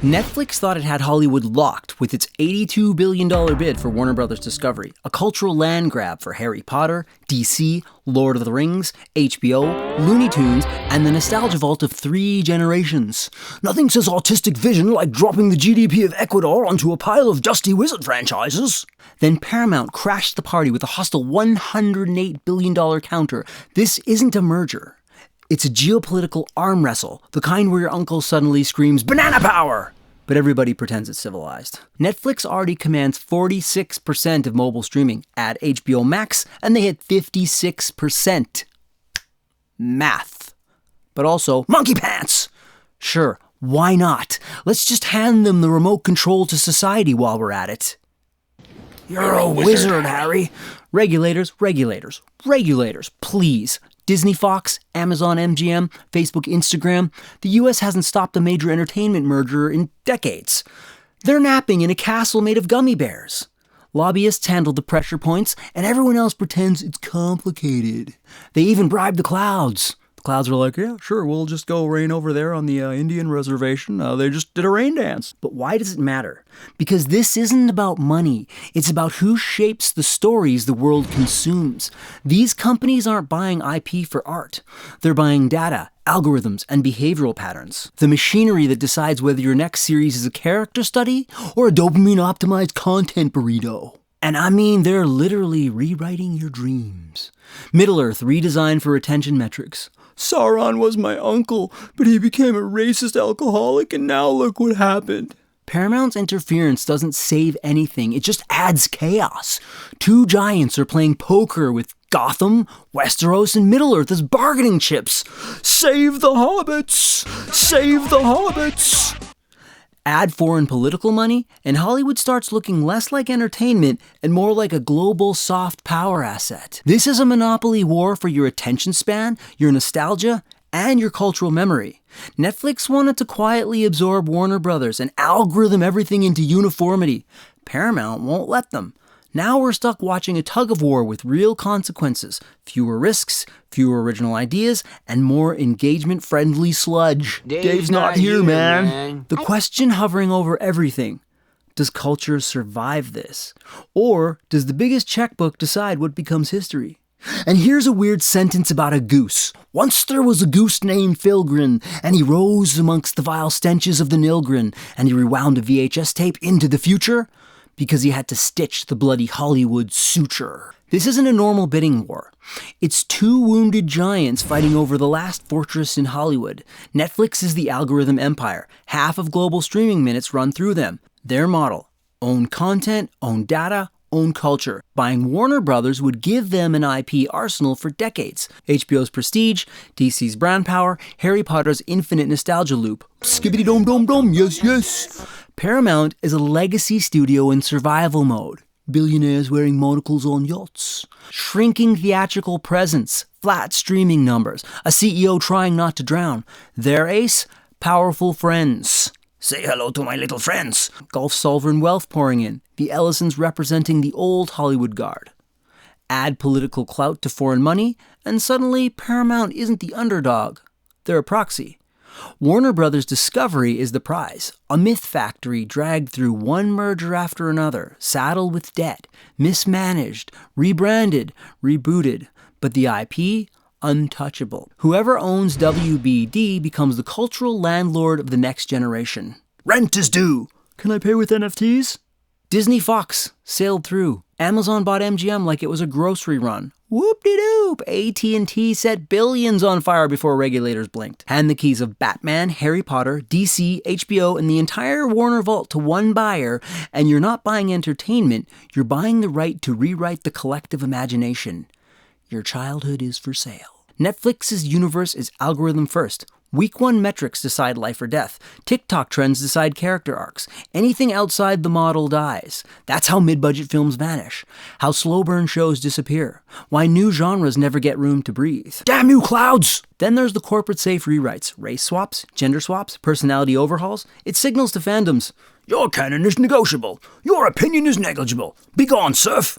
Netflix thought it had Hollywood locked with its $82 billion bid for Warner Bros. Discovery, a cultural land grab for Harry Potter, DC, Lord of the Rings, HBO, Looney Tunes, and the nostalgia vault of 3 generations. Nothing says autistic vision like dropping the GDP of Ecuador onto a pile of dusty wizard franchises. Then Paramount crashed the party with a hostile $108 billion counter. This isn't a merger. It's a geopolitical arm wrestle, the kind where your uncle suddenly screams, "Banana power!" But everybody pretends it's civilized. Netflix already commands 46% of mobile streaming. Add HBO Max, and they hit 56%. Math. But also, monkey pants! Sure, why not? Let's just hand them the remote control to society while we're at it. You're a wizard, Harry. Regulators, please. Disney, Fox, Amazon, MGM, Facebook, Instagram. The US hasn't stopped a major entertainment merger in decades. They're napping in a castle made of gummy bears. Lobbyists handle the pressure points, and everyone else pretends it's complicated. They even bribe the clouds. The clouds are like, yeah, sure, we'll just go rain over there on the Indian reservation. They just did a rain dance. But why does it matter? Because this isn't about money. It's about who shapes the stories the world consumes. These companies aren't buying IP for art. They're buying data, algorithms, and behavioral patterns. The machinery that decides whether your next series is a character study or a dopamine-optimized content burrito. And I mean, they're literally rewriting your dreams. Middle-earth redesigned for retention metrics. Sauron was my uncle, but he became a racist alcoholic, and now look what happened. Paramount's interference doesn't save anything, it just adds chaos. 2 giants are playing poker with Gotham, Westeros, and Middle-earth as bargaining chips. Save the hobbits! Save the hobbits! Add foreign political money, and Hollywood starts looking less like entertainment and more like a global soft power asset. This is a monopoly war for your attention span, your nostalgia, and your cultural memory. Netflix wanted to quietly absorb Warner Bros. And algorithm everything into uniformity. Paramount won't let them. Now we're stuck watching a tug-of-war with real consequences, fewer risks, fewer original ideas, and more engagement-friendly sludge. Dave's not here, man. The question hovering over everything: does culture survive this? Or does the biggest checkbook decide what becomes history? And here's a weird sentence about a goose. Once there was a goose named Filgrin, and he rose amongst the vile stenches of the Nilgrin, and he rewound a VHS tape into the future because he had to stitch the bloody Hollywood suture. This isn't a normal bidding war. It's 2 wounded giants fighting over the last fortress in Hollywood. Netflix is the algorithm empire. Half of global streaming minutes run through them. Their model: own content, own data, own culture. Buying Warner Brothers would give them an IP arsenal for decades. HBO's prestige, DC's brand power, Harry Potter's infinite nostalgia loop. Skibbity dom dom dom, yes, yes. Paramount is a legacy studio in survival mode. Billionaires wearing monocles on yachts. Shrinking theatrical presence. Flat streaming numbers. A CEO trying not to drown. Their ace? Powerful friends. Say hello to my little friends. Gulf solver and wealth pouring in. The Ellisons representing the old Hollywood guard. Add political clout to foreign money, and suddenly Paramount isn't the underdog. They're a proxy. Warner Bros. Discovery is the prize. A myth factory dragged through one merger after another, saddled with debt, mismanaged, rebranded, rebooted. But the IP? Untouchable. Whoever owns WBD becomes the cultural landlord of the next generation. Rent is due. Can I pay with NFTs? Disney Fox sailed through. Amazon bought MGM like it was a grocery run. Whoop-de-doop! AT&T set billions on fire before regulators blinked. Hand the keys of Batman, Harry Potter, DC, HBO, and the entire Warner vault to one buyer, and you're not buying entertainment, you're buying the right to rewrite the collective imagination. Your childhood is for sale. Netflix's universe is algorithm first. Week 1 metrics decide life or death. TikTok trends decide character arcs. Anything outside the model dies. That's how mid-budget films vanish. How slow-burn shows disappear. Why new genres never get room to breathe. Damn you, clouds! Then there's the corporate-safe rewrites. Race swaps, gender swaps, personality overhauls. It signals to fandoms. Your canon is negotiable. Your opinion is negligible. Be gone, serf.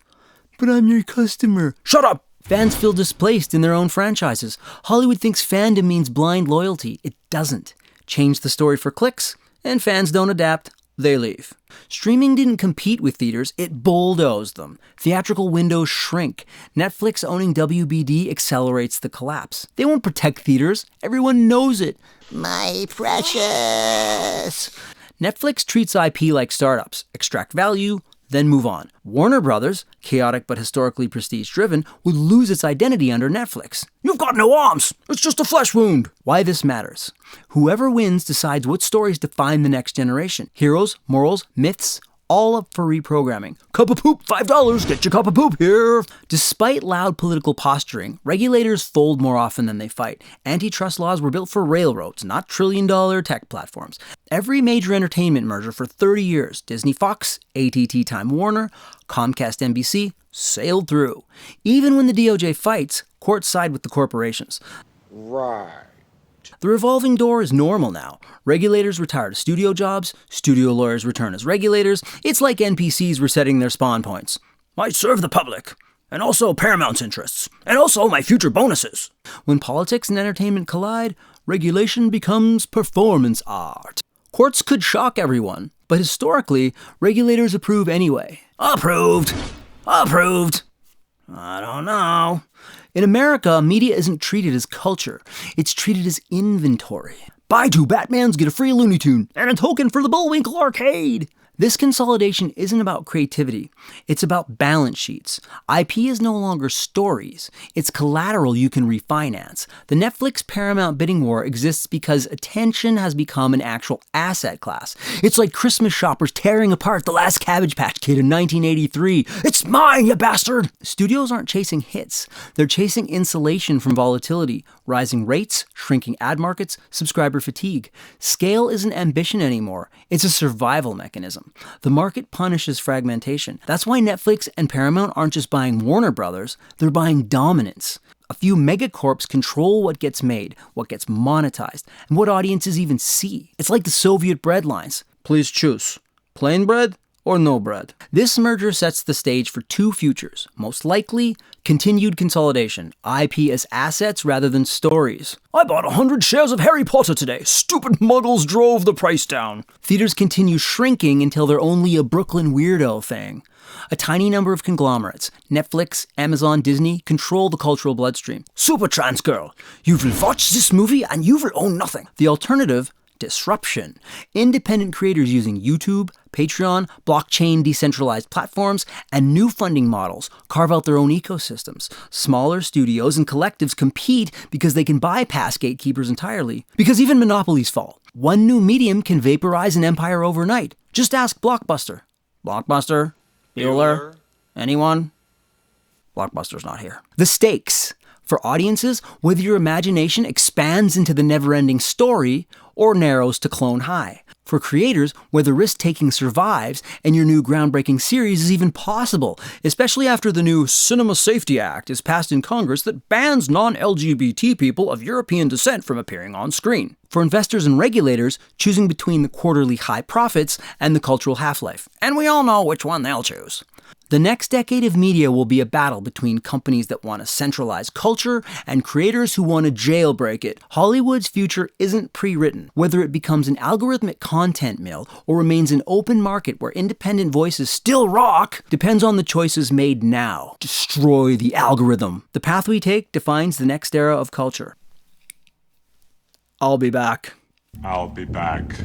But I'm your customer. Shut up! Fans feel displaced in their own franchises. Hollywood thinks fandom means blind loyalty. It doesn't. Change the story for clicks, And fans don't adapt, they leave. Streaming didn't compete with theaters, it bulldozed them. Theatrical windows shrink. Netflix owning WBD accelerates the collapse. They won't protect theaters, everyone knows it. My precious. Netflix treats IP like startups, extract value, then move on. Warner Brothers, chaotic but historically prestige-driven, would lose its identity under Netflix. You've got no arms! It's just a flesh wound! Why this matters. Whoever wins decides what stories define the next generation. Heroes, morals, myths, all up for reprogramming. Cup of poop, $5, get your cup of poop here! Despite loud political posturing, regulators fold more often than they fight. Antitrust laws were built for railroads, not trillion-dollar tech platforms. Every major entertainment merger for 30 years, Disney Fox, AT&T Time Warner, Comcast NBC, sailed through. Even when the DOJ fights, courts side with the corporations. Right. The revolving door is normal now. Regulators retire to studio jobs, studio lawyers return as regulators. It's like NPCs resetting their spawn points. I serve the public, and also Paramount's interests, and also my future bonuses. When politics and entertainment collide, regulation becomes performance art. Courts could shock everyone, but historically, regulators approve anyway. Approved! Approved! I don't know. In America, media isn't treated as culture. It's treated as inventory. Buy 2 Batmans, get a free Looney Tune, and a token for the Bullwinkle Arcade. This consolidation isn't about creativity. It's about balance sheets. IP is no longer stories. It's collateral you can refinance. The Netflix-Paramount bidding war exists because attention has become an actual asset class. It's like Christmas shoppers tearing apart the last Cabbage Patch Kid in 1983. It's mine, you bastard! Studios aren't chasing hits. They're chasing insulation from volatility, rising rates, shrinking ad markets, subscriber fatigue. Scale isn't ambition anymore. It's a survival mechanism. The market punishes fragmentation. That's why Netflix and Paramount aren't just buying Warner Brothers, they're buying dominance. A few megacorps control what gets made, what gets monetized, and what audiences even see. It's like the Soviet bread lines. Please choose. Plain bread or no bread. This merger sets the stage for 2 futures. Most likely, continued consolidation. IP as assets rather than stories. I bought 100 shares of Harry Potter today. Stupid muggles drove the price down. Theaters continue shrinking until they're only a Brooklyn weirdo thing. A tiny number of conglomerates, Netflix, Amazon, Disney, control the cultural bloodstream. Super trans girl, you will watch this movie and you will own nothing. The alternative, disruption. Independent creators using YouTube, Patreon, blockchain decentralized platforms, and new funding models carve out their own ecosystems. Smaller studios and collectives compete because they can bypass gatekeepers entirely. Because even monopolies fall. One new medium can vaporize an empire overnight. Just ask Blockbuster. Blockbuster? Bueller? Anyone? Blockbuster's not here. The stakes. For audiences, whether your imagination expands into the never-ending story or narrows to clone high. For creators, whether risk-taking survives and your new groundbreaking series is even possible, especially after the new Cinema Safety Act is passed in Congress that bans non-LGBT people of European descent from appearing on screen. For investors and regulators, choosing between the quarterly high profits and the cultural half-life. And we all know which one they'll choose. The next decade of media will be a battle between companies that want to centralize culture and creators who want to jailbreak it. Hollywood's future isn't pre-written. Whether it becomes an algorithmic content mill or remains an open market where independent voices still rock depends on the choices made now. Destroy the algorithm. The path we take defines the next era of culture. I'll be back. I'll be back.